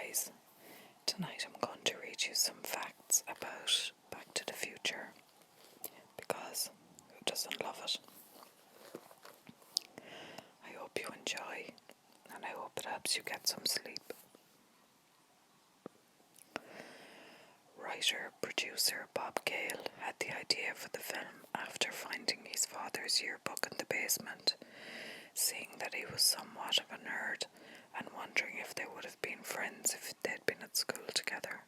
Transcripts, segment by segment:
guys, tonight I'm going to read you some facts about Back to the Future, because who doesn't love it? I hope you enjoy, and I hope it helps you get some sleep. Writer-producer Bob Gale had the idea for the film after finding his father's yearbook in the basement, seeing that he was somewhat of a nerd and wondering if they would have been friends if they'd been at school together.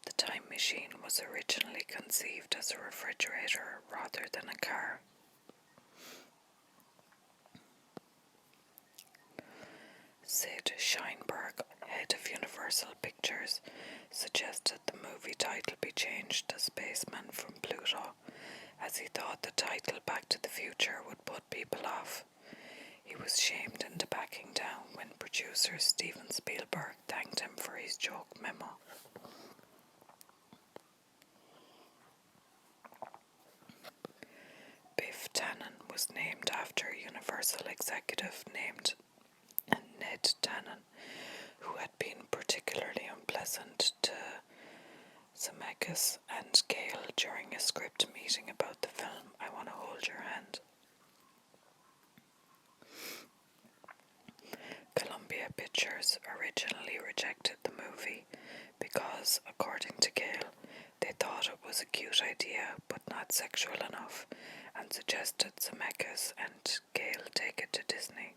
The time machine was originally conceived as a refrigerator rather than a car. Sid Sheinberg, head of Universal Pictures, suggested the movie title be changed to Spaceman from Pluto, as he thought the title Back to the Future would put people off. He was shamed into backing down when producer Steven Spielberg thanked him for his joke memo. Biff Tannen was named after a Universal executive named Ned Tannen, who had been particularly unpleasant to Zemeckis and Gale during a script meeting about the film I Want to Hold Your Hand. Columbia Pictures originally rejected the movie because, according to Gale, they thought it was a cute idea but not sexual enough, and suggested Zemeckis and Gale take it to Disney.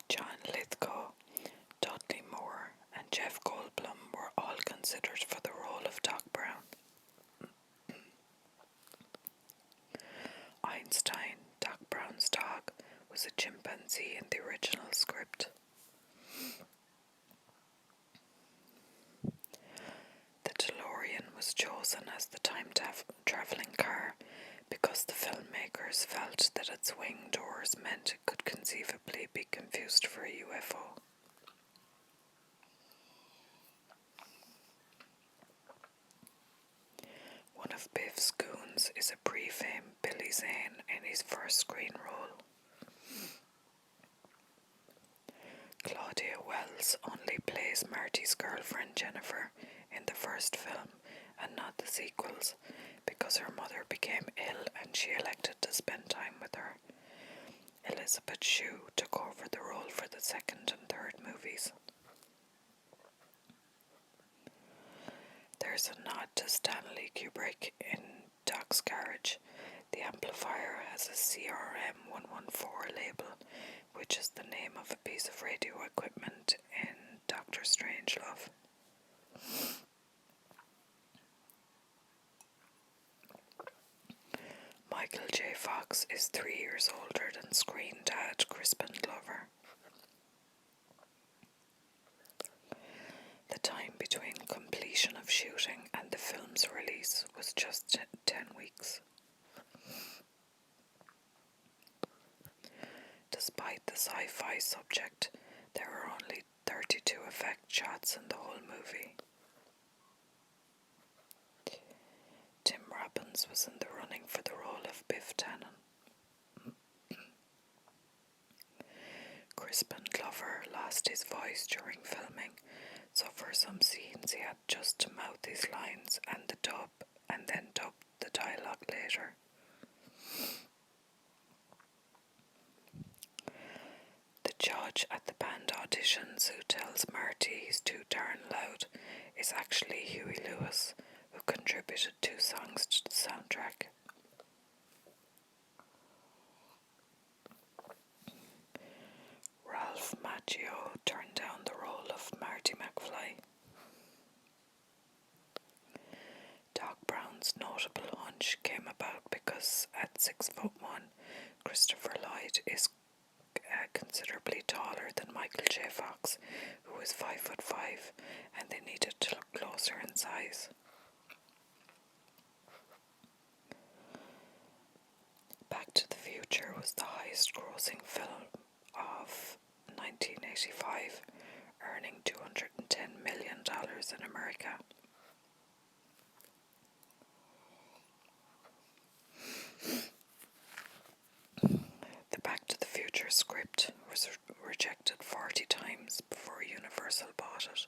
John Lithgow, Dudley Moore, and Jeff Goldblum were all considered for the role of Doc Brown. Einstein, Doc Brown's dog, was a chimpanzee in the original script. The DeLorean was chosen as the time-traveling car because the filmmakers felt that its wing doors meant it could conceivably be confused for a UFO. One of Biff's goons is a pre-fame Billy Zane in his first screen role. Claudia Wells only plays Marty's girlfriend Jennifer in the first film and not the sequels because her mother became ill and she elected to spend time with her. Elizabeth Shue took over the role for the second and third movies. There's a nod to Stanley Kubrick in Doc's garage. The amplifier has a CRM 114 label, which is the name of a piece of radio equipment in Doctor Strangelove. Michael J. Fox is 3 years older than screen dad Crispin Glover. The time between completion of shooting and the film's release was just 10 weeks. Despite the sci-fi subject, there were only 32 effect shots in the whole movie. Tim Robbins was in the running for the role of Biff Tannen. Crispin Glover lost his voice during filming, so for some scenes he had just to mouth his lines and then dub the dialogue later. The judge at the band auditions who tells Marty he's too darn loud is actually Huey Lewis, who contributed 2 songs to the soundtrack. Ralph Macchio turned down the role of Marty McFly. Doc Brown's notable hunch came about because at 6'1", Christopher Lloyd is considerably taller than Michael J. Fox, who is 5'5", and they needed to look closer in size. Back to the Future was the highest grossing film of 1985, earning $210 million in America. script was rejected 40 times before Universal bought it.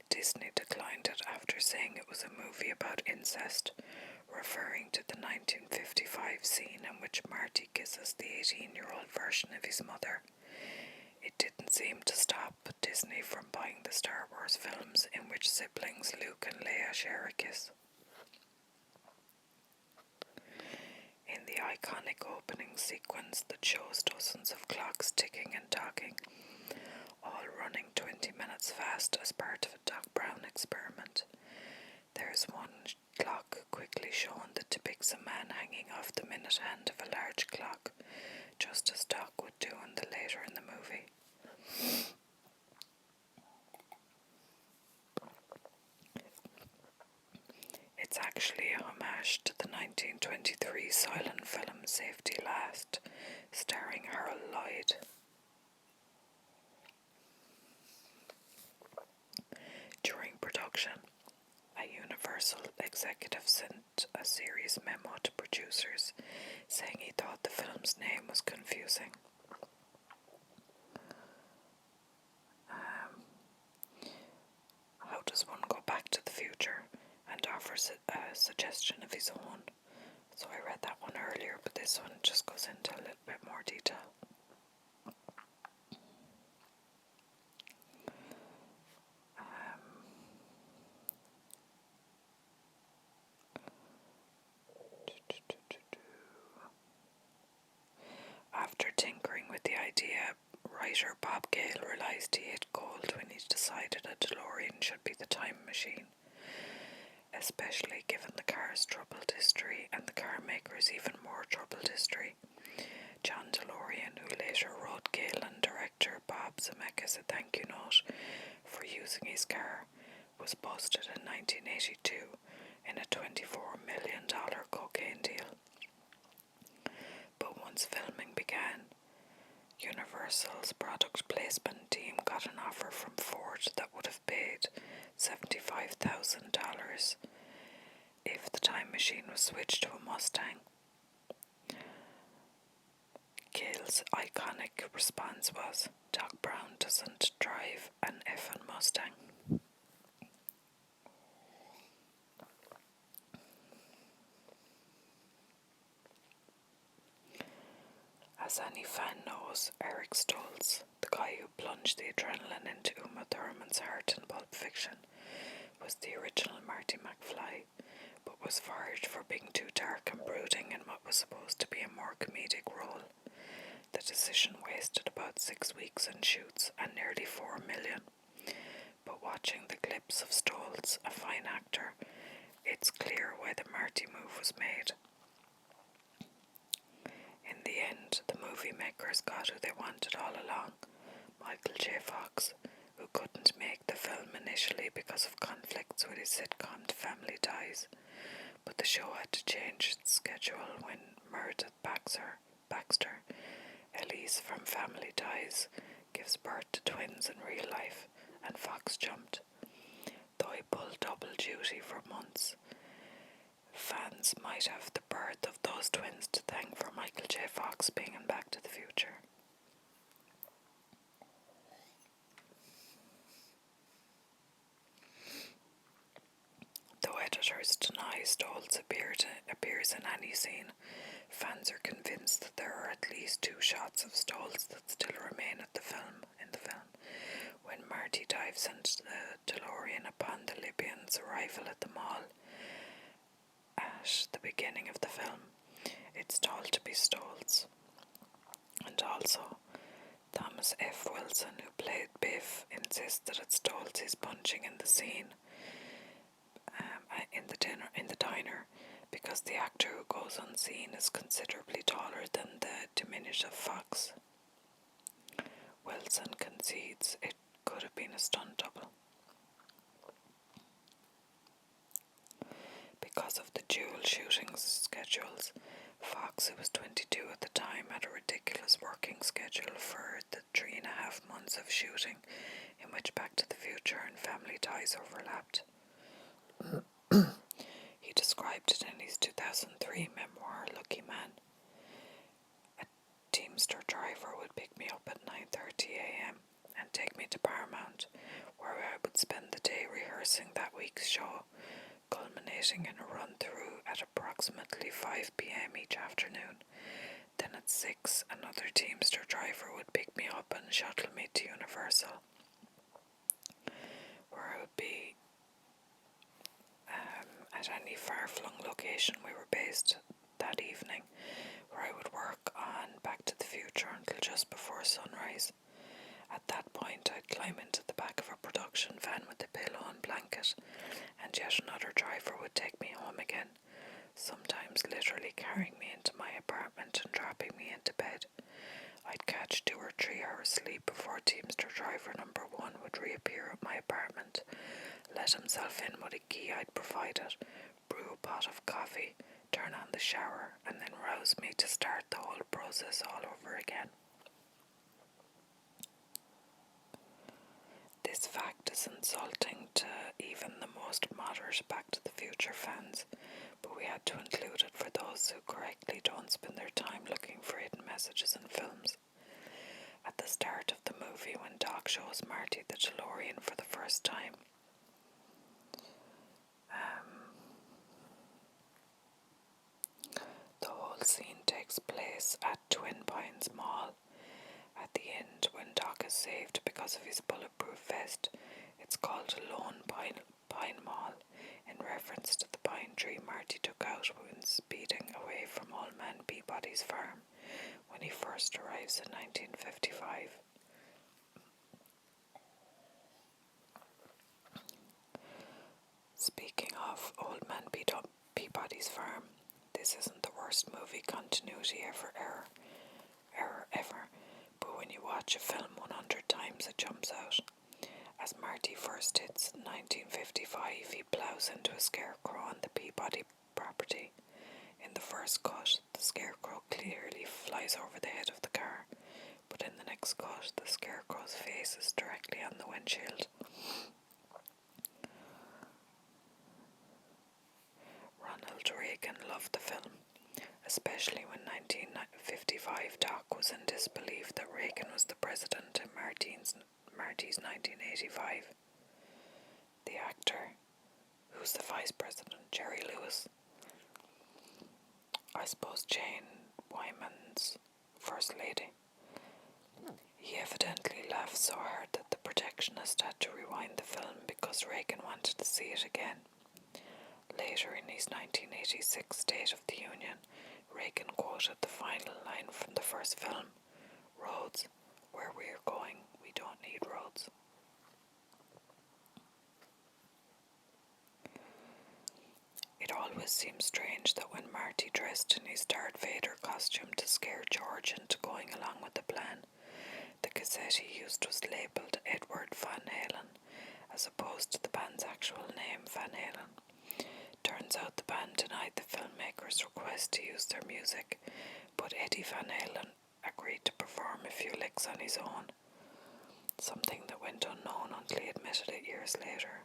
Disney declined it after saying it was a movie about incest, referring to the 1955 scene in which Marty kisses the 18-year-old version of his mother. It didn't seem to stop Disney from buying the Star Wars films in which siblings Luke and Leia share a kiss. In the iconic opening sequence that shows dozens of clocks ticking and talking, all running 20 minutes fast as part of a Doc Brown experiment, there's one clock quickly shown that depicts a man hanging off the minute hand of a large clock, just as Doc would do later in the movie. It's actually a homage to the 1923 silent film Safety Last, starring Harold Lloyd. During production, a Universal executive sent a serious memo to producers saying he thought the film's name was confusing. How does one go back to the future? And offers a suggestion of his own. So I read that one earlier, but this one just goes into a little bit more detail. After tinkering with the idea, writer Bob Gale realised he hit gold when he decided a DeLorean should be the time machine, especially given the car's troubled history and the car maker's even more troubled history. John DeLorean, who later wrote Gale and director Bob Zemeckis a thank you note for using his car, was busted in 1982 in a $24 million cocaine deal. But once filming began, Universal's product placement team got an offer from Ford that would have paid $75,000 if the time machine was switched to a Mustang. Gale's iconic response was, "Doc Brown doesn't drive an effing Mustang." As any fan knows, Eric Stoltz, the guy who plunged the adrenaline into Uma Thurman's heart in Pulp Fiction, was the original Marty McFly, but was fired for being too dark and brooding in what was supposed to be a more comedic role. The decision wasted about 6 weeks in shoots and nearly $4 million. But watching the clips of Stoltz, a fine actor, it's clear why the Marty move was made. In the end, the movie makers got who they wanted all along, Michael J. Fox, who couldn't make the film initially because of conflicts with his sitcom Family Ties, but the show had to change its schedule when Meredith Baxter, Elise from Family Ties, gives birth to twins in real life, and Fox jumped. Though he pulled double duty for months, fans might have the birth of those twins to thank for Michael J. Fox being in Back to the Future. Though editors deny Stoltz appears in any scene, fans are convinced that there are at least 2 shots of Stoltz that still remain in the film. When Marty dives into the DeLorean upon the Libyans' arrival at the mall at the beginning of the film, it's told to be Stoltz. And also, Thomas F. Wilson, who played Biff, insists that it's Stoltz he's punching in the scene in the diner, because the actor who goes unseen is considerably taller than the diminutive Fox. Wilson concedes it could have been a stunt double. Because of the dual shooting schedules, Fox, who was 22 at the time, had a ridiculous working schedule for the 3.5 months of shooting in which Back to the Future and Family Ties overlapped. He described it in his 2003 memoir, Lucky Man. "A Teamster driver would pick me to Paramount, where I would spend the day rehearsing that week's show, culminating in a run-through at approximately 5 p.m. each afternoon. Then at 6, another Teamster driver would pick me up and shuttle me to Universal, where I would be at any far-flung location we were based that evening, where I would work on Back to the Future until just before sunrise. At that point, I'd climb into the back of a production van with a pillow and blanket, and yet another driver would take me home again, sometimes literally carrying me into my apartment and dropping me into bed. I'd catch 2 or 3 hours sleep before Teamster driver number 1 would reappear at my apartment, let himself in with a key I'd provided, brew a pot of coffee, turn on the shower, and then rouse me to start the whole process all over again. This fact is insulting to even the most moderate Back to the Future fans, but we had to include it for those who correctly don't spend their time looking for hidden messages in films. At the start of the movie, when Doc shows Marty the DeLorean for the first time, the whole scene takes place at Twin Pines Mall. At the end, when Doc is saved because of his bulletproof vest, it's called Lone Pine Mall, in reference to the pine tree Marty took out when speeding away from Old Man Peabody's farm when he first arrives in 1955. Speaking of Old Man Peabody's farm, this isn't the worst movie continuity ever, but when you watch a film 100 times it jumps out. As Marty first hits 1955, he plows into a scarecrow on the Peabody property. In the first cut, the scarecrow clearly flies over the head of the car, but in the next cut, the scarecrow's face is directly on the windshield. Ronald Reagan loved the film, especially when 1955 Doc was in disbelief that Reagan was the president in Marty's 1985. The actor, who's the vice president, Jerry Lewis, I suppose Jane Wyman's first lady. He evidently laughed so hard that the projectionist had to rewind the film because Reagan wanted to see it again. Later in his 1986 State of the Union, Reagan quoted the final line from the first film, "Roads, where we're going, we don't need roads." It always seems strange that when Marty dressed in his Darth Vader costume to scare George into going along with the plan, the cassette he used was labelled Edward Van Halen, as opposed to the band's actual name, Van Halen. Turns out the band denied the filmmakers' request to use their music, but Eddie Van Halen agreed to perform a few licks on his own, something that went unknown until he admitted it years later.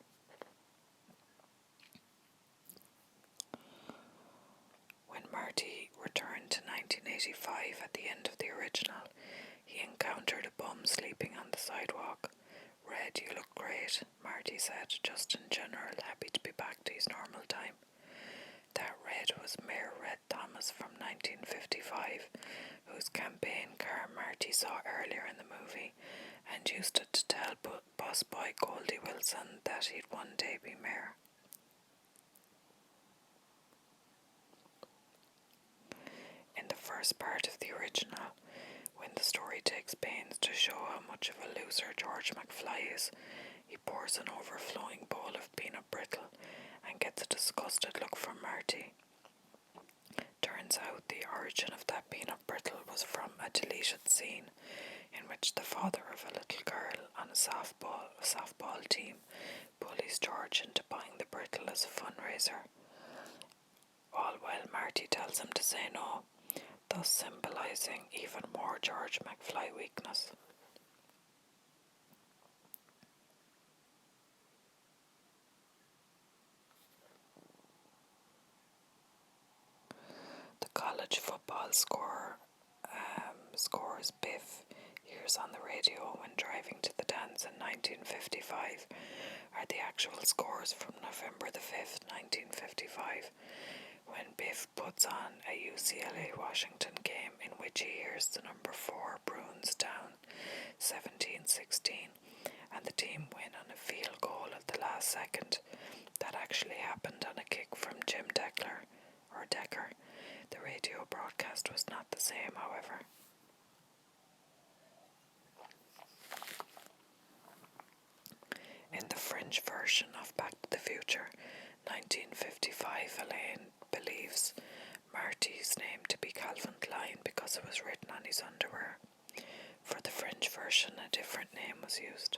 When Marty returned to 1985 at the end of the original, he encountered a bum sleeping on the sidewalk. "Red, you look great," Marty said, just in general happy to be back to his normal time. That Red was Mayor Red Thomas from 1955, whose campaign car Marty saw earlier in the movie and used it to tell busboy Goldie Wilson that he'd one day be mayor. In the first part of the original, when the story takes pains to show how much of a loser George McFly is, he pours an overflowing bowl of peanut brittle and gets a disgusted look from Marty. Turns out the origin of that peanut brittle was from a deleted scene in which the father of a little girl on a softball team bullies George into buying the brittle as a fundraiser, all while Marty tells him to say no, thus symbolising even more George McFly weakness. The college football scores Biff hears on the radio when driving to the dance was in 1955 are the actual scores from November the 5th, 1955, when Biff puts on a UCLA-Washington game in which he hears the number 4 Bruins down 17-16, and the team win on a field goal at the last second. That actually happened on a kick from Jim Decker. The radio broadcast was not the same, however. In the French version of Back to the Future, 1955, Elaine believes Marty's name to be Calvin Klein because it was written on his underwear. For the French version, a different name was used.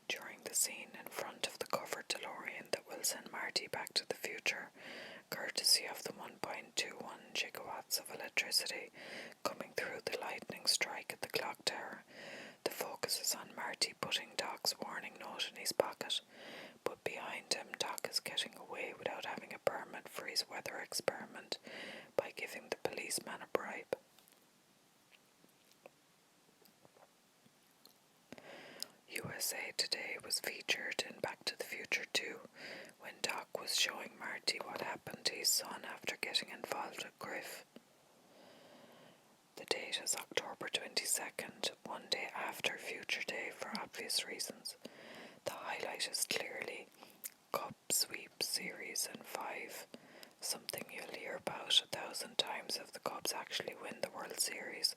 During the scene in front of the covered DeLorean that will send Marty back to the future, courtesy of the 1.21 gigawatts of electricity coming through the lightning strike at the clock tower, the focus is on Marty putting Doc's warning note in his pocket, but behind him Doc is getting away without having a permit for his weather experiment by giving the policeman a bribe. USA Today was featured in Back to the Future 2 when Doc was showing Marty what happened to his son after getting involved with Griff. The date is October 22nd, one day after Future Day for obvious reasons. The highlight is clearly Cup Sweep Series in 5, something you'll hear about 1,000 times if the Cubs actually win the World Series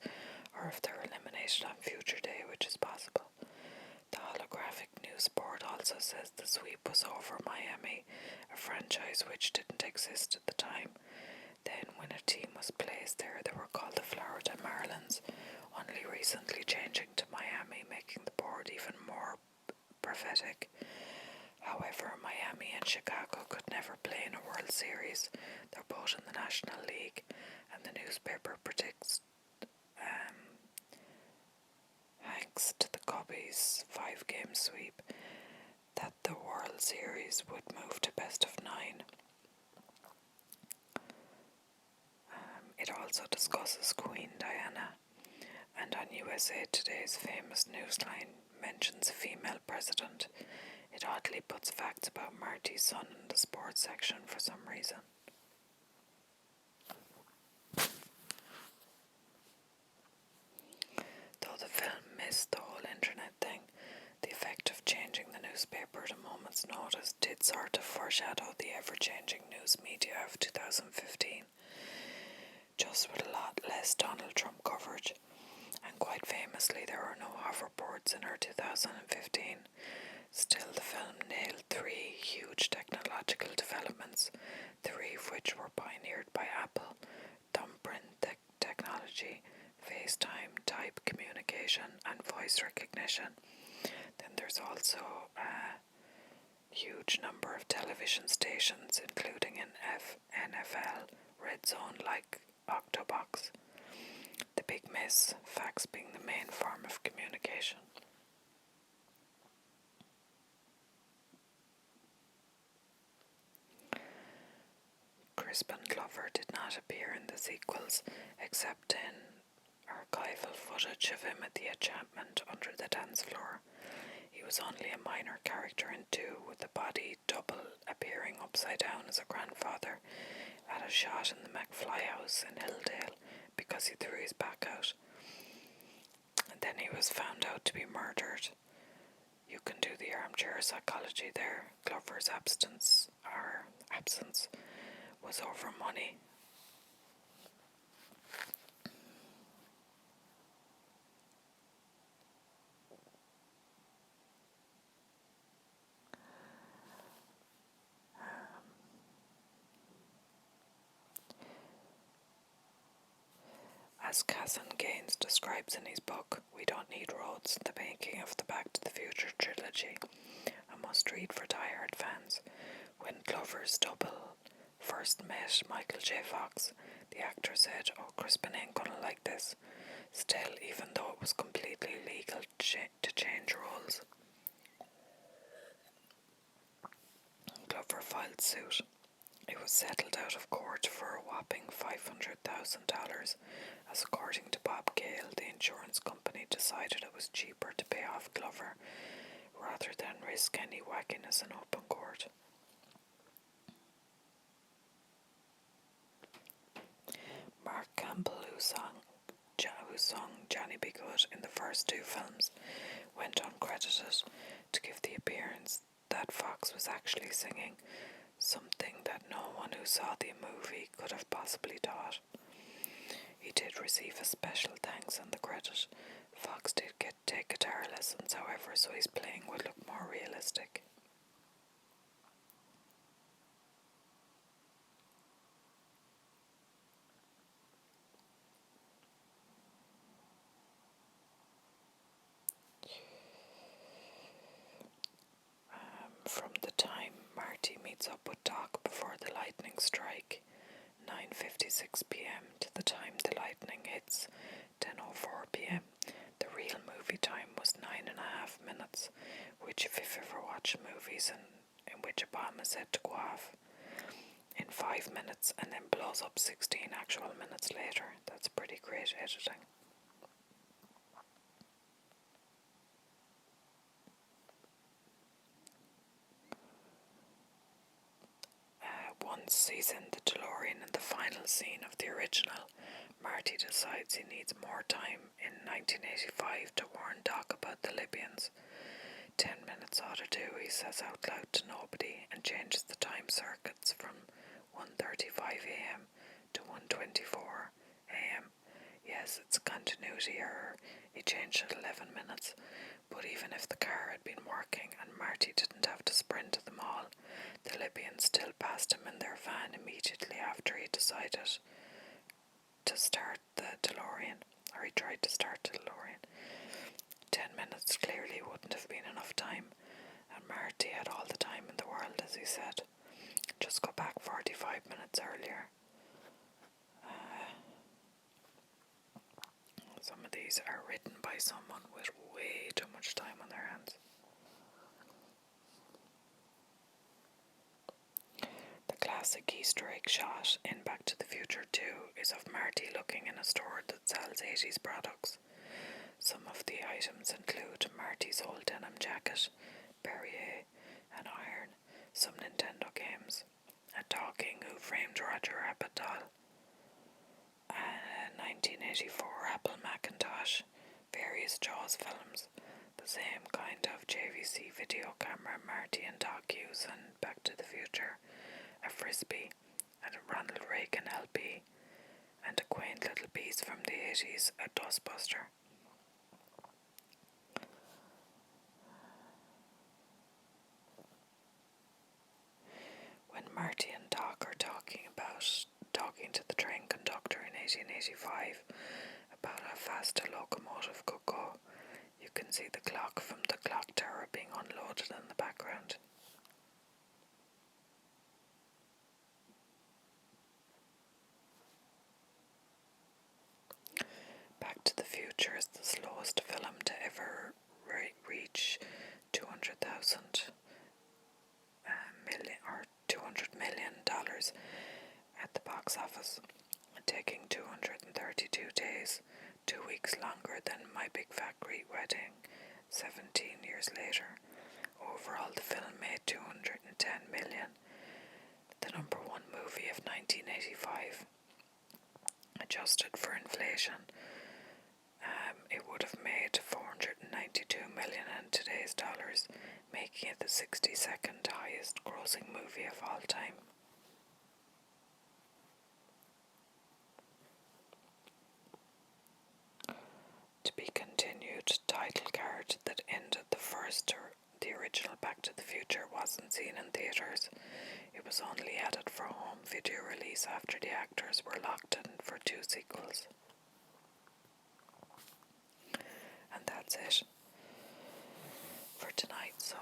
or if they're eliminated on Future Day, which is possible. The holographic news board also says the sweep was over Miami, a franchise which didn't exist at the time. Then, when a team was placed there, they were called the Florida Marlins, only recently changing to Miami, making the board even more prophetic. However, Miami and Chicago could never play in a World Series. They're both in the National League, and the newspaper predicts thanks to the Cubbies' 5-game sweep, that the World Series would move to best of 9. It also discusses Queen Diana, and on USA Today's famous newsline mentions a female president. It oddly puts facts about Marty's son in the sports section for some reason. Though the film missed the whole internet thing, the effect of changing the newspaper at a moment's notice did sort of foreshadow the ever-changing news media of 2015, just with a lot less Donald Trump coverage. And quite famously, there were no hoverboards in our 2015. Still, the film nailed 3 huge technological developments, 3 of which were pioneered by Apple: thumbprint technology, FaceTime type communication, and voice recognition. Then there's also a huge number of television stations, including an NFL, Red Zone like Octobox. The big miss, fax being the main form of communication. Crispin Glover did not appear in the sequels, except in archival footage of him at the enchantment under the dance floor. He was only a minor character in 2, with the body double appearing upside down as a grandfather at a shot in the McFly house in Hilldale because he threw his back out. And then he was found out to be murdered. You can do the armchair psychology there. Glover's absence was over money. As Kazan Gaines describes in his book, We Don't Need Roads, the making of the Back to the Future trilogy, a must-read for die-hard fans. When Glover's double first met Michael J. Fox, the actor said, "Oh, Crispin ain't gonna like this." Still, even though it was completely legal to change roles, Glover filed suit. It was settled out of court for a whopping $500,000, as according to Bob Gale, the insurance company decided it was cheaper to pay off Glover rather than risk any wackiness in open court. Mark Campbell, who sung Johnny Be Good in the first two films, went uncredited to give the appearance that Fox was actually singing, something that no one who saw the movie could have possibly thought. He did receive a special thanks in the credit. Fox did take guitar lessons, however, so his playing would look more realistic. From the time Marty meets up with Doc before the lightning strike, 9:56 p.m. to the time the lightning hits, 10:04 p.m. The real movie time was 9.5 minutes, which if you've ever watched movies in which a bomb is said to go off in 5 minutes and then blows up 16 actual minutes later, that's pretty great editing. Once he's in the DeLorean in the final scene of the original, Marty decides he needs more time in 1985 to warn Doc about the Libyans. 10 minutes ought to do, he says out loud to nobody, and changes the time circuits from 1:35 a.m. to 1:24 a.m. Yes, it's a continuity error. He changed it 11 minutes, but even if the car had been working and Marty didn't have to sprint to the mall, the Libyans still passed him in their van immediately after he decided to start the DeLorean, or he tried to start the DeLorean. 10 minutes clearly wouldn't have been enough time, and Marty had all the time in the world, as he said. Just go back 45 minutes earlier. Some of these are written by someone with way too much time on their hands. The classic Easter egg shot in Back to the Future 2 is of Marty looking in a store that sells 80s products. Some of the items include Marty's old denim jacket, Perrier, an iron, some Nintendo games, a talking Who Framed Roger Rabbit doll, a 1984 Apple Macintosh, various Jaws films, the same kind of JVC video camera Marty and Doc use in Back to the Future, a frisbee, and a Ronald Reagan LP, and a quaint little piece from the 80s, a dustbuster. When Marty and Doc are talking to the train conductor in 1885 about how fast a locomotive could go, you can see the clock from the clock tower being unloaded in the background. Back to the Future is the slowest film to ever reach 200,000 million or $200 million at the box office, taking 232 days, 2 weeks longer than My Big Fat Greek Wedding, 17 years later. Overall, the film made $210 million, the number one movie of 1985. Adjusted for inflation, it would have made $492 million in today's dollars, making it the 62nd highest grossing movie of all time. To be continued title card that ended the original Back to the Future wasn't seen in theatres. It was only added for home video release after the actors were locked in for 2 sequels. And that's it for tonight, so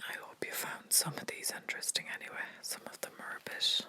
I hope you found some of these interesting anyway. Some of them are a bit